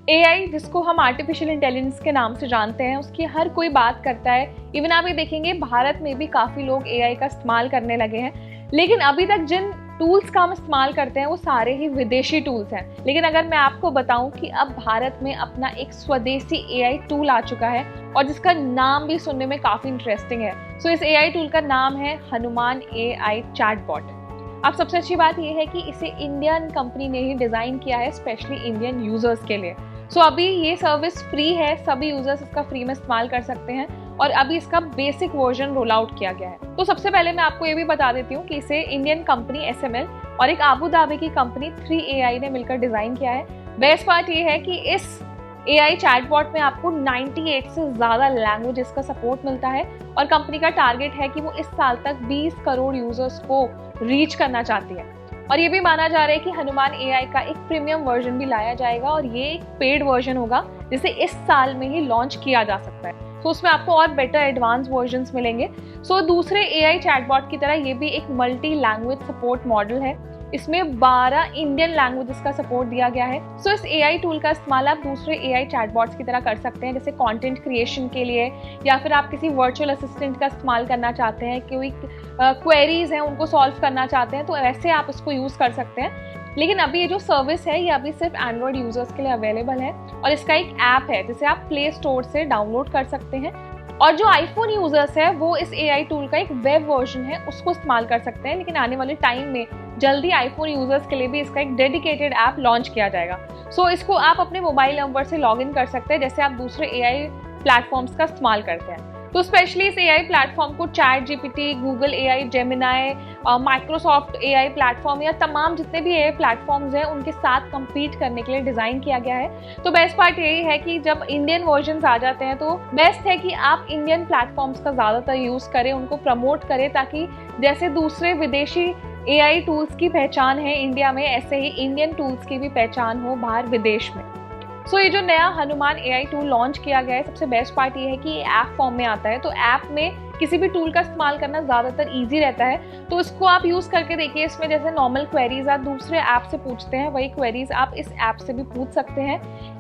AI, जिसको हम artificial intelligence के नाम से जानते हैं, उसकी हर कोई बात करता है। इवन आप ये देखेंगे भारत में भी काफ़ी लोग एआई का इस्तेमाल करने लगे हैं, लेकिन अभी तक जिन टूल्स का हम इस्तेमाल करते हैं वो सारे ही विदेशी टूल्स हैं। लेकिन अगर मैं आपको बताऊं कि अब भारत में अपना एक स्वदेशी एआई टूल आ चुका है और जिसका नाम भी सुनने में काफ़ी इंटरेस्टिंग है। सो इस एआई टूल का नाम है हनुमान एआई चैटबॉट। अब सबसे अच्छी बात यह है कि इसे इंडियन कंपनी ने ही डिज़ाइन किया है स्पेशली इंडियन यूज़र्स के लिए। सो अभी ये सर्विस फ्री है, सभी यूज़र्स इसका फ्री में इस्तेमाल कर सकते हैं और अभी इसका बेसिक वर्जन रोल आउट किया गया है। तो सबसे पहले मैं आपको ये भी बता देती हूँ कि इसे इंडियन कंपनी SML और एक आबू धाबी की कंपनी 3AI ने मिलकर डिज़ाइन किया है। बेस्ट पार्ट ये है कि इस एआई चैटबॉट में आपको 98 से ज़्यादा लैंग्वेजेस का सपोर्ट मिलता है और कंपनी का टारगेट है कि वो इस साल तक 20 करोड़ यूजर्स को रीच करना चाहती है। और ये भी माना जा रहा है कि हनुमान एआई का एक प्रीमियम वर्जन भी लाया जाएगा और ये एक पेड वर्जन होगा जिसे इस साल में ही लॉन्च किया जा सकता है। तो उसमें आपको और बेटर एडवांस वर्जन्स मिलेंगे। सो दूसरे एआई चैटबॉट की तरह ये भी एक मल्टी लैंग्वेज सपोर्ट मॉडल है। इसमें 12 इंडियन लैंग्वेजेस का सपोर्ट दिया गया है। सो इस एआई टूल का इस्तेमाल आप दूसरे एआई चैटबॉट्स की तरह कर सकते हैं, जैसे कंटेंट क्रिएशन के लिए, या फिर आप किसी वर्चुअल असिस्टेंट का इस्तेमाल करना चाहते हैं, कोई क्वेरीज हैं उनको सॉल्व करना चाहते हैं, तो ऐसे आप इसको यूज़ कर सकते हैं। लेकिन अभी ये जो सर्विस है ये अभी सिर्फ एंड्रॉयड यूजर्स के लिए अवेलेबल है और इसका एक ऐप है जिसे आप प्ले स्टोर से डाउनलोड कर सकते हैं। और जो आईफोन यूजर्स है वो इस एआई टूल का एक वेब वर्जन है उसको इस्तेमाल कर सकते हैं। लेकिन आने वाले टाइम में जल्दी आईफोन यूजर्स के लिए भी इसका एक डेडिकेटेड ऐप लॉन्च किया जाएगा। सो इसको आप अपने मोबाइल नंबर से लॉगिन कर सकते हैं जैसे आप दूसरे एआई प्लेटफॉर्म्स का इस्तेमाल करते हैं। तो स्पेशली इस एआई प्लेटफॉर्म को ChatGPT, Google AI, Gemini, Microsoft AI platform या तमाम जितने भी एआई प्लेटफॉर्म्स हैं उनके साथ compete करने के लिए डिज़ाइन किया गया है। तो बेस्ट पार्ट यही है कि जब इंडियन वर्जन्स आ जाते हैं तो बेस्ट है कि आप इंडियन प्लेटफॉर्म्स का ज़्यादातर यूज़ करें, उनको प्रमोट करें, ताकि जैसे दूसरे विदेशी एआई टूल्स की पहचान है इंडिया में, ऐसे ही इंडियन टूल्स की भी पहचान हो बाहर विदेश में। सो ये जो नया हनुमान एआई टूल लॉन्च किया गया है, सबसे बेस्ट पार्ट ये है कि ये ऐप फॉर्म में आता है। तो ऐप में किसी भी टूल का इस्तेमाल करना ज़्यादातर इजी रहता है। तो इसको आप यूज़ करके देखिए। इसमें जैसे नॉर्मल क्वेरीज आप दूसरे ऐप से पूछते हैं, वही क्वेरीज आप इस ऐप से भी पूछ सकते हैं।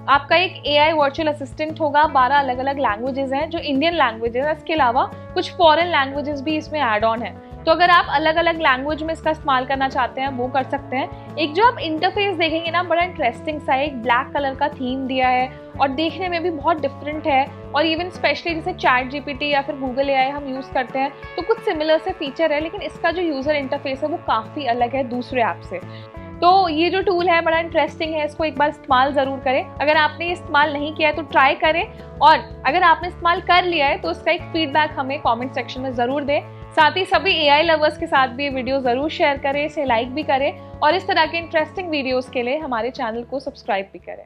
आपका एक एआई वर्चुअल असिस्टेंट होगा। 12 अलग अलग लैंग्वेजेस हैं जो इंडियन लैंग्वेजेस है, इसके अलावा कुछ फॉरेन लैंग्वेजेस भी इसमें ऐड ऑन है। तो अगर आप अलग अलग लैंग्वेज में इसका इस्तेमाल करना चाहते हैं वो कर सकते हैं। एक जो आप इंटरफेस देखेंगे ना, बड़ा इंटरेस्टिंग सा है। एक ब्लैक कलर का थीम दिया है और देखने में भी बहुत डिफरेंट है। और इवन स्पेशली जैसे ChatGPT या फिर गूगल एआई हम यूज़ करते हैं तो कुछ सिमिलर से फीचर है, लेकिन इसका जो यूज़र इंटरफेस है वो काफ़ी अलग है दूसरे ऐप से। तो ये जो टूल है बड़ा इंटरेस्टिंग है, इसको एक बार इस्तेमाल ज़रूर करें। अगर आपने इस्तेमाल नहीं किया है तो ट्राई करें, और अगर आपने इस्तेमाल कर लिया है तो उसका एक फीडबैक हमें कमेंट सेक्शन में ज़रूर दें। साथ ही सभी एआई लवर्स के साथ भी ये वीडियो ज़रूर शेयर करें, इसे लाइक भी करें और इस तरह के इंटरेस्टिंग वीडियोज़ के लिए हमारे चैनल को सब्सक्राइब भी करें।